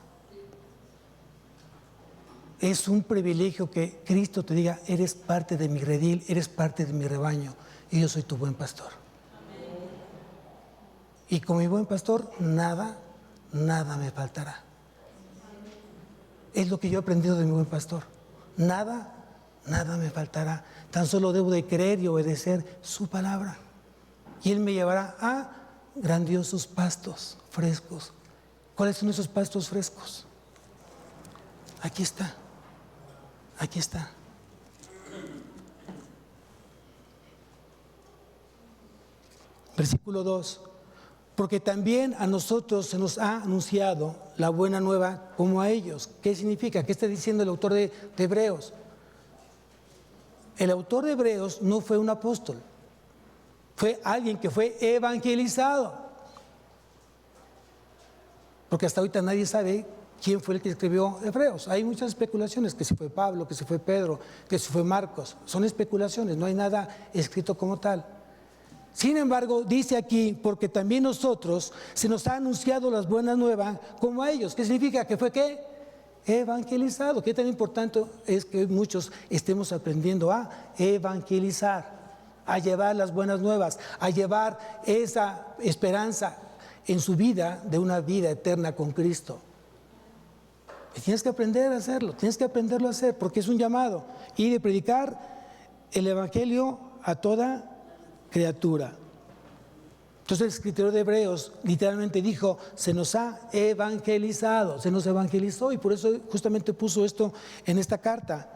A: Es un privilegio que Cristo te diga, eres parte de mi redil, eres parte de mi rebaño, y yo soy tu buen pastor. Amén. Y con mi buen pastor, nada me faltará. Es lo que yo he aprendido de mi buen pastor. Nada me faltará. Tan solo debo de creer y obedecer su palabra. Y Él me llevará a grandiosos pastos frescos. ¿Cuáles son esos pastos frescos? Aquí está. Aquí está. Versículo 2. Porque también a nosotros se nos ha anunciado la buena nueva como a ellos. ¿Qué significa? ¿Qué está diciendo el autor de Hebreos? El autor de Hebreos no fue un apóstol. Fue alguien que fue evangelizado. Porque hasta ahorita nadie sabe quién fue el que escribió Hebreos. Hay muchas especulaciones, que si fue Pablo, que si fue Pedro, que si fue Marcos. Son especulaciones, no hay nada escrito como tal. Sin embargo, dice aquí, porque también nosotros se nos ha anunciado las buenas nuevas como a ellos. ¿Qué significa? ¿Que fue qué? evangelizado. ¿Qué tan importante es que muchos estemos aprendiendo a evangelizar, a llevar las buenas nuevas, a llevar esa esperanza en su vida de una vida eterna con Cristo? Y tienes que aprender a hacerlo, tienes que aprenderlo a hacer, porque es un llamado. Y de predicar el evangelio a toda criatura. Entonces el escritor de Hebreos literalmente dijo, se nos ha evangelizado, se nos evangelizó, y por eso justamente puso esto en esta carta.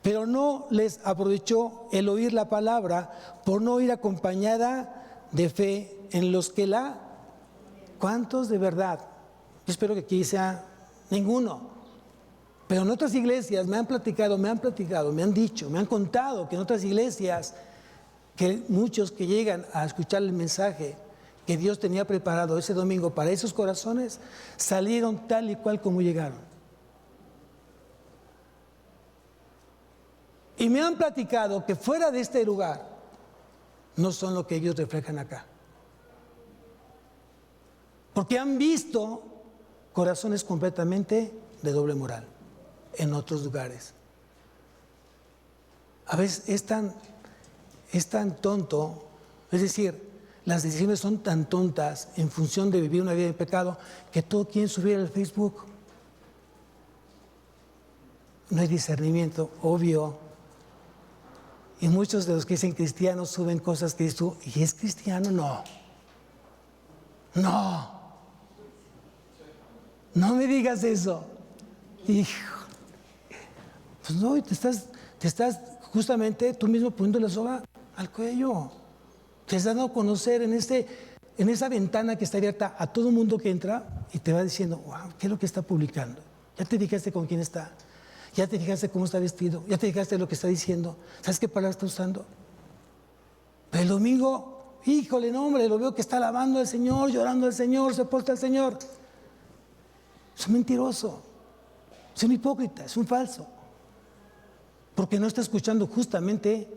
A: Pero no les aprovechó el oír la palabra por no ir acompañada de fe en los que la... ¿Cuántos de verdad? Yo espero que aquí sea ninguno. Pero en otras iglesias me han platicado, me han dicho, me han contado que en otras iglesias, que muchos que llegan a escuchar el mensaje que Dios tenía preparado ese domingo para esos corazones, salieron tal y cual como llegaron. Y me han platicado que fuera de este lugar no son lo que ellos reflejan acá. Porque han visto corazones completamente de doble moral en otros lugares. A veces es tan tonto, es decir, las decisiones son tan tontas en función de vivir una vida de pecado que todo quieren subir al Facebook. No hay discernimiento, obvio. Y muchos de los que dicen cristianos suben cosas que dices tú, ¿y es cristiano? No me digas eso. Hijo, pues no, te estás justamente tú mismo poniendo la soga al cuello. Te has dado a conocer en esa ventana que está abierta a todo mundo que entra y te va diciendo, wow, ¿qué es lo que está publicando? ¿Ya te fijaste con quién está? ¿Ya te fijaste cómo está vestido? ¿Ya te fijaste lo que está diciendo? ¿Sabes qué palabra está usando? Pero el domingo, híjole, no hombre, lo veo que está alabando al Señor, llorando al Señor, se postra al Señor. Es un mentiroso, es un hipócrita, es un falso. Porque no está escuchando justamente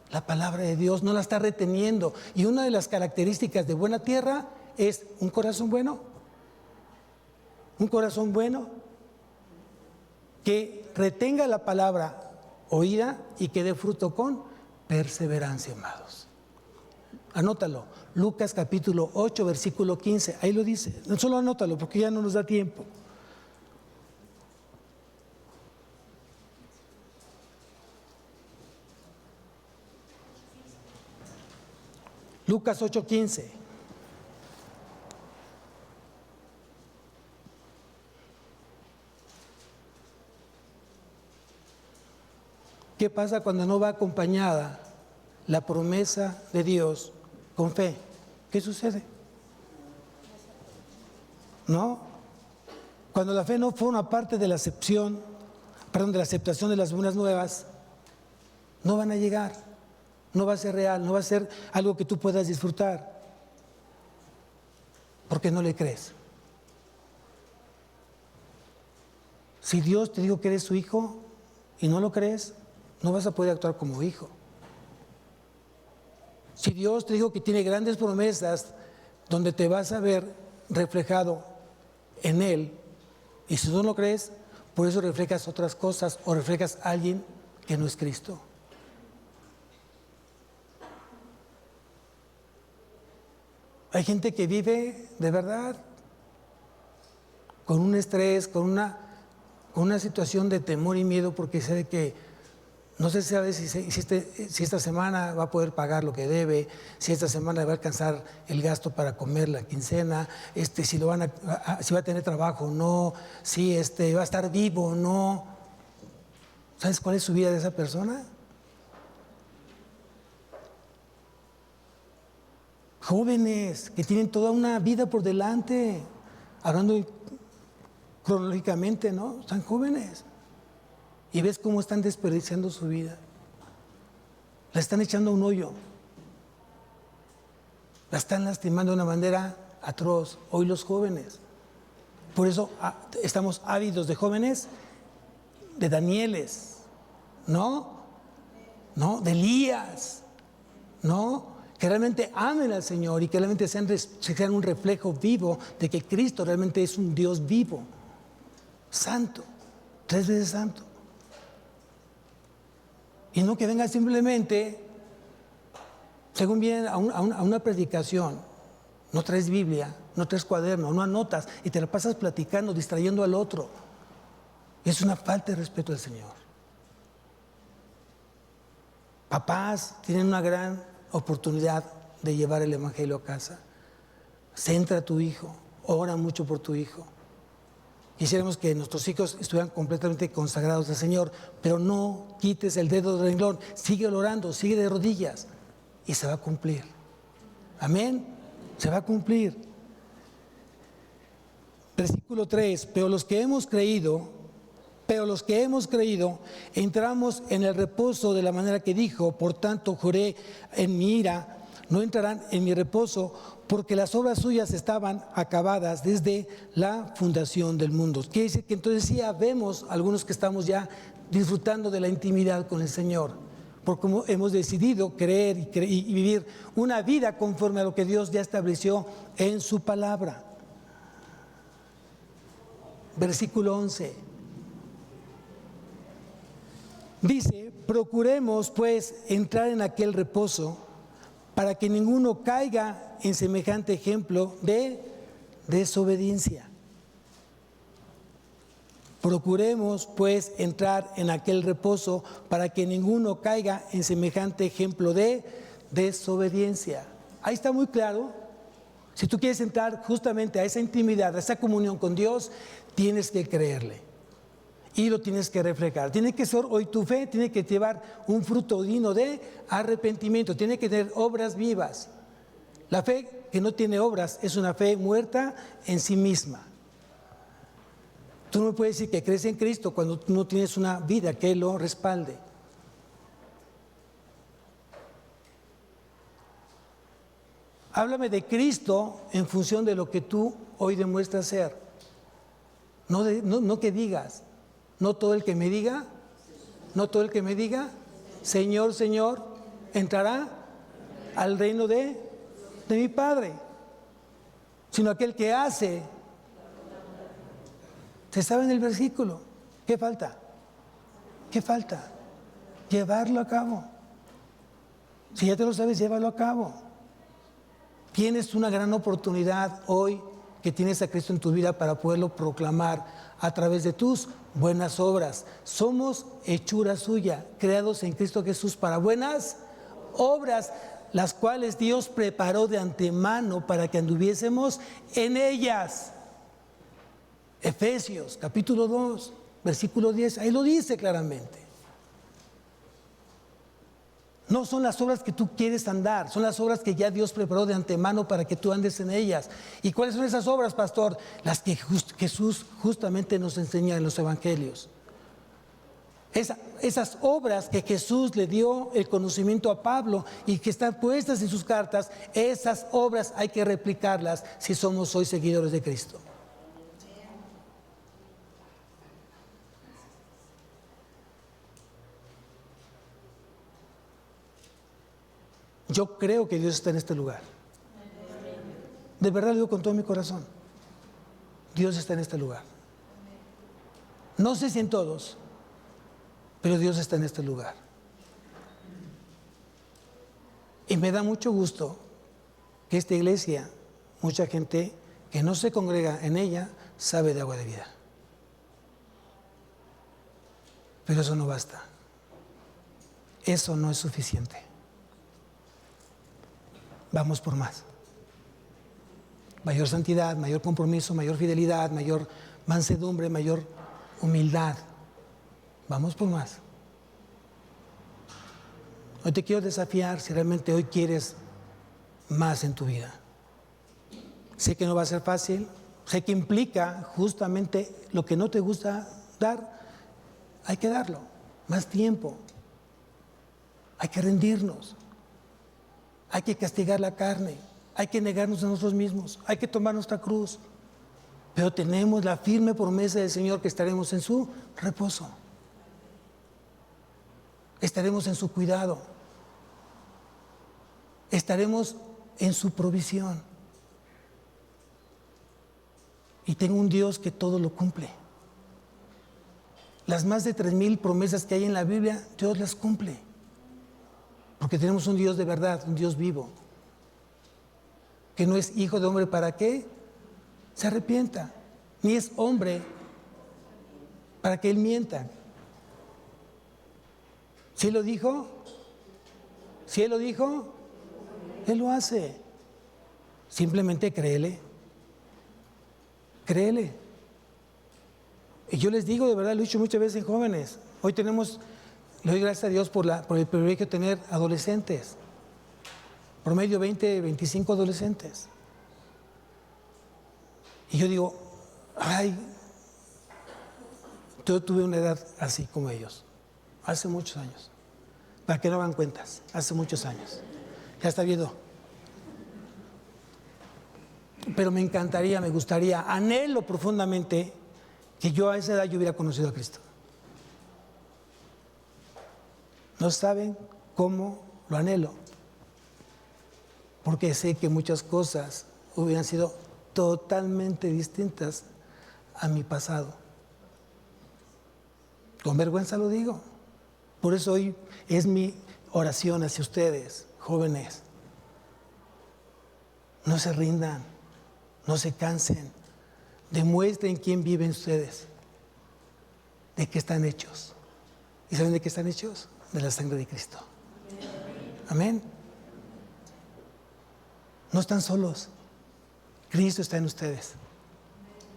A: la palabra de Dios, no la está reteniendo. Y una de las características de buena tierra es un corazón bueno. Un corazón bueno que retenga la palabra oída y que dé fruto con perseverancia, amados. Anótalo, Lucas capítulo 8, versículo 15, ahí lo dice. No solo anótalo porque ya no nos da tiempo. Lucas 8:15. ¿Qué pasa cuando no va acompañada la promesa de Dios con fe? ¿Qué sucede? ¿No? Cuando la fe no forma parte de la aceptación de las buenas nuevas, no van a llegar, no va a ser real, no va a ser algo que tú puedas disfrutar, porque no le crees. Si Dios te dijo que eres su hijo y no lo crees, no vas a poder actuar como hijo. Si Dios te dijo que tiene grandes promesas donde te vas a ver reflejado en Él, y si no lo crees, por eso reflejas otras cosas o reflejas a alguien que no es Cristo. Hay gente que vive de verdad con un estrés, con una situación de temor y miedo porque sabe que no se sabe si esta semana va a poder pagar lo que debe, si esta semana va a alcanzar el gasto para comer la quincena, si va a tener trabajo o no, si va a estar vivo o no. ¿Sabes cuál es su vida de esa persona? Jóvenes que tienen toda una vida por delante, hablando cronológicamente, ¿no? Están jóvenes. Y ves cómo están desperdiciando su vida. La están echando a un hoyo. La están lastimando de una manera atroz. Hoy los jóvenes. Por eso estamos ávidos de jóvenes, de Danieles, ¿no? De Elías, ¿no? Que realmente amen al Señor y que realmente sean un reflejo vivo de que Cristo realmente es un Dios vivo. santo, 3 veces santo. Y no que vengas simplemente, según vienen a una predicación, no traes Biblia, no traes cuaderno, no anotas y te la pasas platicando, distrayendo al otro. Es una falta de respeto al Señor. Papás tienen una gran oportunidad de llevar el evangelio a casa. Centra a tu hijo, ora mucho por tu hijo. Quisiéramos que nuestros hijos estuvieran completamente consagrados al Señor, pero no quites el dedo del renglón, sigue orando, sigue de rodillas y se va a cumplir. Amén, se va a cumplir. Versículo 3, pero los que hemos creído, entramos en el reposo de la manera que dijo, por tanto juré en mi ira, no entrarán en mi reposo, porque las obras suyas estaban acabadas desde la fundación del mundo. Quiere decir que entonces sí vemos algunos que estamos ya disfrutando de la intimidad con el Señor, porque hemos decidido creer y vivir una vida conforme a lo que Dios ya estableció en su palabra. Versículo 11. Dice, procuremos pues entrar en aquel reposo para que ninguno caiga en semejante ejemplo de desobediencia. Procuremos pues entrar en aquel reposo para que ninguno caiga en semejante ejemplo de desobediencia. Ahí está muy claro. Si tú quieres entrar justamente a esa intimidad, a esa comunión con Dios, tienes que creerle y lo tienes que reflejar. Tiene que ser hoy tu fe, tiene que llevar un fruto digno de arrepentimiento, tiene que tener obras vivas. La fe que no tiene obras es una fe muerta en sí misma. Tú no me puedes decir que crees en Cristo cuando tú no tienes una vida que lo respalde. Háblame de Cristo en función de lo que tú hoy demuestras ser. No que digas. No todo el que me diga, Señor, Señor, entrará al reino de mi Padre, sino aquel que hace. ¿Se sabe en el versículo? ¿Qué falta? Llevarlo a cabo. Si ya te lo sabes, llévalo a cabo. Tienes una gran oportunidad hoy que tienes a Cristo en tu vida para poderlo proclamar a través de tus buenas obras. Somos hechura suya, creados en Cristo Jesús para buenas obras, las cuales Dios preparó de antemano para que anduviésemos en ellas. Efesios capítulo 2, versículo 10, ahí lo dice claramente. No son las obras que tú quieres andar, son las obras que ya Dios preparó de antemano para que tú andes en ellas. ¿Y cuáles son esas obras, pastor? Las que Jesús justamente nos enseña en los evangelios. Esas obras que Jesús le dio el conocimiento a Pablo y que están puestas en sus cartas, esas obras hay que replicarlas si somos hoy seguidores de Cristo. Yo creo que Dios está en este lugar. De verdad lo digo con todo mi corazón. Dios está en este lugar. No sé si en todos, pero Dios está en este lugar. Y me da mucho gusto que esta iglesia, mucha gente que no se congrega en ella, sabe de agua de vida. Pero eso no basta. Eso no es suficiente. Vamos por más. Mayor santidad, mayor compromiso, mayor fidelidad, mayor mansedumbre, mayor humildad. Vamos por más. Hoy te quiero desafiar si realmente hoy quieres más en tu vida. Sé que no va a ser fácil, sé que implica justamente lo que no te gusta dar, hay que darlo, más tiempo. Hay que rendirnos. Hay que castigar la carne, hay que negarnos a nosotros mismos, hay que tomar nuestra cruz. Pero tenemos la firme promesa del Señor que estaremos en su reposo. Estaremos en su cuidado. Estaremos en su provisión. Y tengo un Dios que todo lo cumple. Las más de 3,000 promesas que hay en la Biblia, Dios las cumple. Porque tenemos un Dios de verdad, un Dios vivo, que no es hijo de hombre para que se arrepienta, ni es hombre para que él mienta. Si él lo dijo, él lo hace. Simplemente créele. Y yo les digo, de verdad, lo he dicho muchas veces, jóvenes, hoy le doy gracias a Dios por el privilegio de tener adolescentes, promedio 20, 25 adolescentes. Y yo digo, yo tuve una edad así como ellos, hace muchos años, para que no hagan cuentas, hace muchos años, ya está viendo. Pero me encantaría, me gustaría, anhelo profundamente que yo a esa edad yo hubiera conocido a Cristo. No saben cómo lo anhelo, porque sé que muchas cosas hubieran sido totalmente distintas a mi pasado. Con vergüenza lo digo. Por eso hoy es mi oración hacia ustedes, jóvenes. No se rindan, no se cansen, demuestren quién viven ustedes, de qué están hechos. ¿Y saben de qué están hechos? De la sangre de Cristo. Amén. No están solos. Cristo está en ustedes.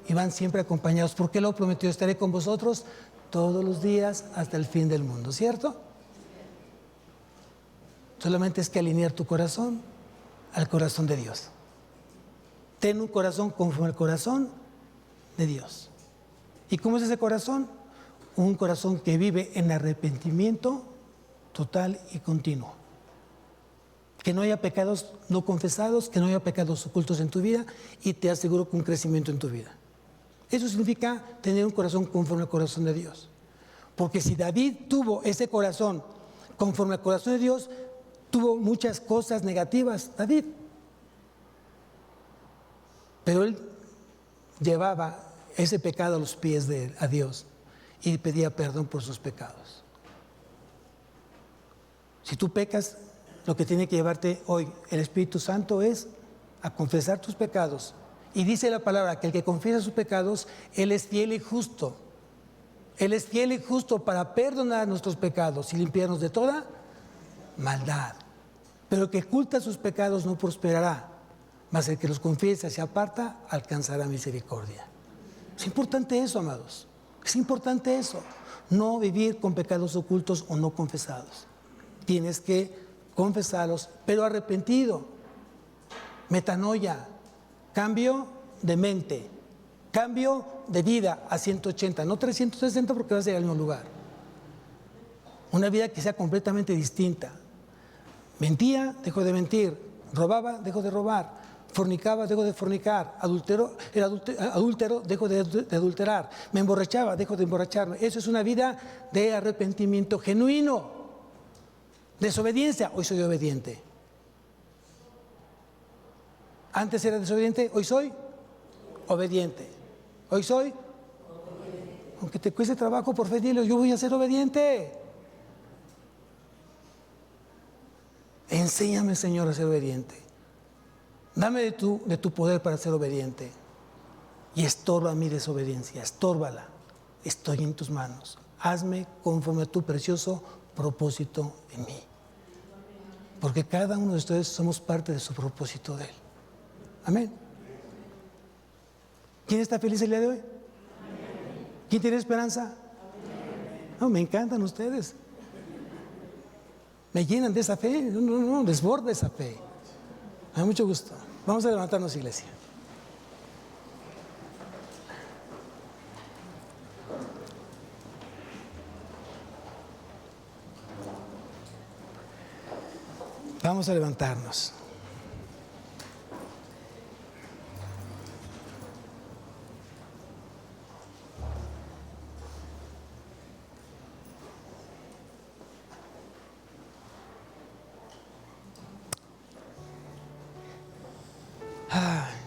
A: Y van siempre acompañados. Porque Él lo prometió, estaré con vosotros todos los días hasta el fin del mundo, ¿cierto? Solamente es que alinear tu corazón al corazón de Dios. Ten un corazón conforme al corazón de Dios. ¿Y cómo es ese corazón? Un corazón que vive en arrepentimiento total y continuo. Que no haya pecados no confesados, que no haya pecados ocultos en tu vida, y te aseguro que un crecimiento en tu vida. Eso significa tener un corazón conforme al corazón de Dios. Porque si David tuvo ese corazón conforme al corazón de Dios, tuvo muchas cosas negativas, David. Pero él llevaba ese pecado a los pies a Dios y pedía perdón por sus pecados. Si tú pecas, lo que tiene que llevarte hoy el Espíritu Santo es a confesar tus pecados. Y dice la palabra que el que confiesa sus pecados, Él es fiel y justo. Él es fiel y justo para perdonar nuestros pecados y limpiarnos de toda maldad. Pero el que oculta sus pecados no prosperará, mas el que los confiesa y se aparta alcanzará misericordia. Es importante eso, amados. Es importante eso. No vivir con pecados ocultos o no confesados. Tienes que confesarlos, pero arrepentido. Metanoia, cambio de mente, cambio de vida a 180, no 360 porque vas a ir al mismo lugar. Una vida que sea completamente distinta. Mentía, dejo de mentir. Robaba, dejo de robar. Fornicaba, dejo de fornicar. Adúltero, dejo de adulterar. Me emborrachaba, dejo de emborracharme. Eso es una vida de arrepentimiento genuino. Desobediencia, hoy soy obediente. Antes era desobediente, hoy soy obediente. Hoy soy, aunque te cueste trabajo, por fe, dile, yo voy a ser obediente. Enséñame, Señor, a ser obediente. Dame de tu poder para ser obediente. Y estorba mi desobediencia, estórbala. Estoy en tus manos. Hazme conforme a tu precioso propósito en mí. Porque cada uno de ustedes somos parte de su propósito de Él. Amén. ¿Quién está feliz el día de hoy? ¿Quién tiene esperanza? No, me encantan ustedes. Me llenan de esa fe. No, desborda esa fe. Me da mucho gusto. Vamos a levantarnos, iglesia. Vamos a levantarnos.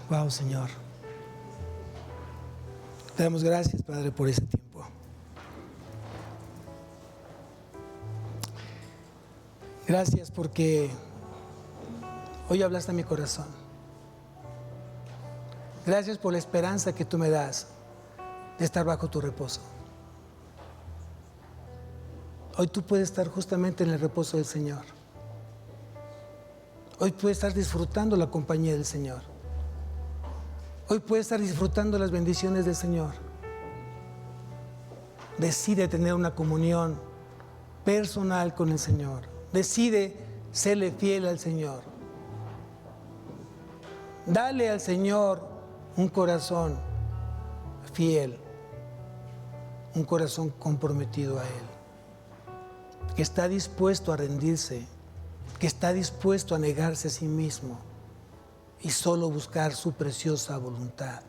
A: Wow, Señor. Te damos gracias, Padre, por ese tiempo. Gracias porque hoy hablaste a mi corazón. Gracias por la esperanza que tú me das de estar bajo tu reposo. Hoy tú puedes estar justamente en el reposo del Señor. Hoy puedes estar disfrutando la compañía del Señor. Hoy puedes estar disfrutando las bendiciones del Señor. Decide tener una comunión personal con el Señor. Decide serle fiel al Señor. Dale al Señor un corazón fiel, un corazón comprometido a Él, que está dispuesto a rendirse, que está dispuesto a negarse a sí mismo y solo buscar su preciosa voluntad.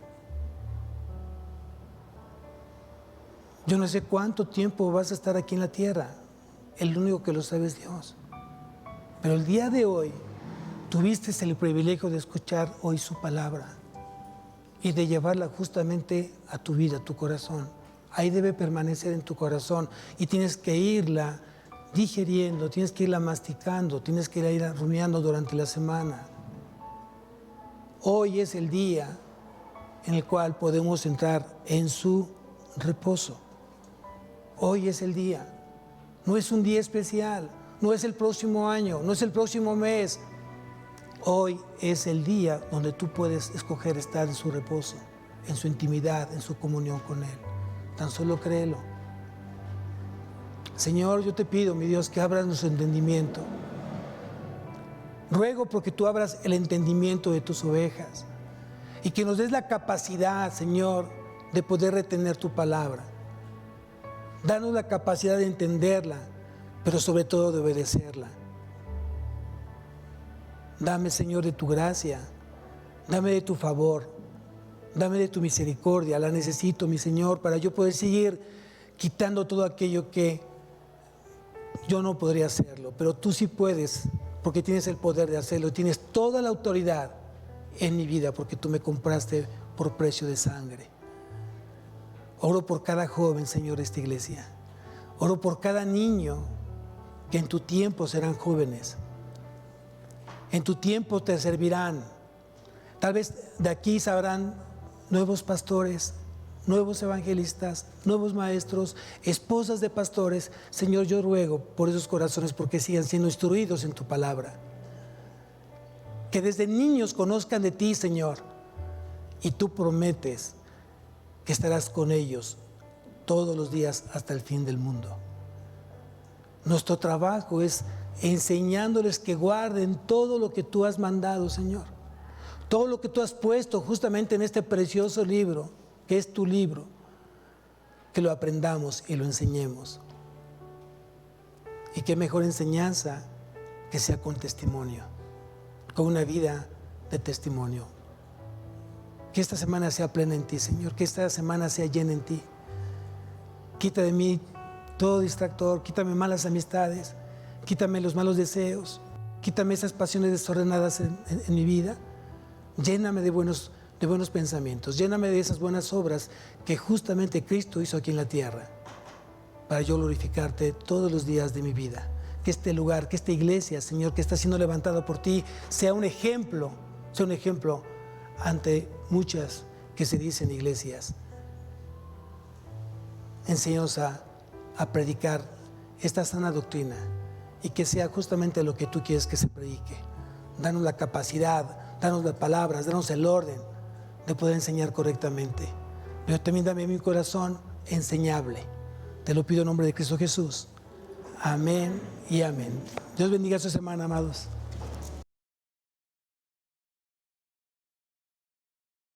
A: Yo no sé cuánto tiempo vas a estar aquí en la tierra, el único que lo sabe es Dios. Pero el día de hoy tuviste el privilegio de escuchar hoy su palabra y de llevarla justamente a tu vida, a tu corazón. Ahí debe permanecer en tu corazón y tienes que irla digiriendo, tienes que irla masticando, tienes que irla rumiando durante la semana. Hoy es el día en el cual podemos entrar en su reposo. Hoy es el día. No es un día especial, no es el próximo año, no es el próximo mes. Hoy es el día donde tú puedes escoger estar en su reposo, en su intimidad, en su comunión con Él. Tan solo créelo. Señor, yo te pido, mi Dios, que abras nuestro entendimiento. Ruego porque tú abras el entendimiento de tus ovejas y que nos des la capacidad, Señor, de poder retener tu palabra. Danos la capacidad de entenderla, pero sobre todo de obedecerla. Dame, Señor, de tu gracia, dame de tu favor, dame de tu misericordia. La necesito, mi Señor, para yo poder seguir quitando todo aquello que yo no podría hacerlo, pero tú sí puedes, porque tienes el poder de hacerlo, tienes toda la autoridad en mi vida, porque tú me compraste por precio de sangre. Oro por cada joven, Señor, de esta iglesia. Oro por cada niño que en tu tiempo serán jóvenes. En tu tiempo te servirán. Tal vez de aquí sabrán nuevos pastores, nuevos evangelistas, nuevos maestros, esposas de pastores. Señor, yo ruego por esos corazones porque sigan siendo instruidos en tu palabra. Que desde niños conozcan de ti, Señor, y tú prometes que estarás con ellos todos los días hasta el fin del mundo. Nuestro trabajo es enseñándoles que guarden todo lo que tú has mandado, Señor. Todo lo que tú has puesto justamente en este precioso libro, que es tu libro, que lo aprendamos y lo enseñemos. Y qué mejor enseñanza que sea con testimonio, con una vida de testimonio. Que esta semana sea plena en ti, Señor, que esta semana sea llena en ti. Quita de mí todo distractor, quítame malas amistades, quítame los malos deseos, quítame esas pasiones desordenadas en mi vida. Lléname de buenos pensamientos, lléname de esas buenas obras que justamente Cristo hizo aquí en la tierra, para yo glorificarte todos los días de mi vida. Que este lugar, que esta iglesia, Señor, que está siendo levantada por ti, sea un ejemplo ante muchas que se dicen iglesias. Enséñanos a predicar esta sana doctrina y que sea justamente lo que tú quieres que se predique. Danos la capacidad, danos las palabras, danos el orden de poder enseñar correctamente. Pero también dame mi corazón enseñable. Te lo pido en nombre de Cristo Jesús. Amén y amén. Dios bendiga su semana, amados.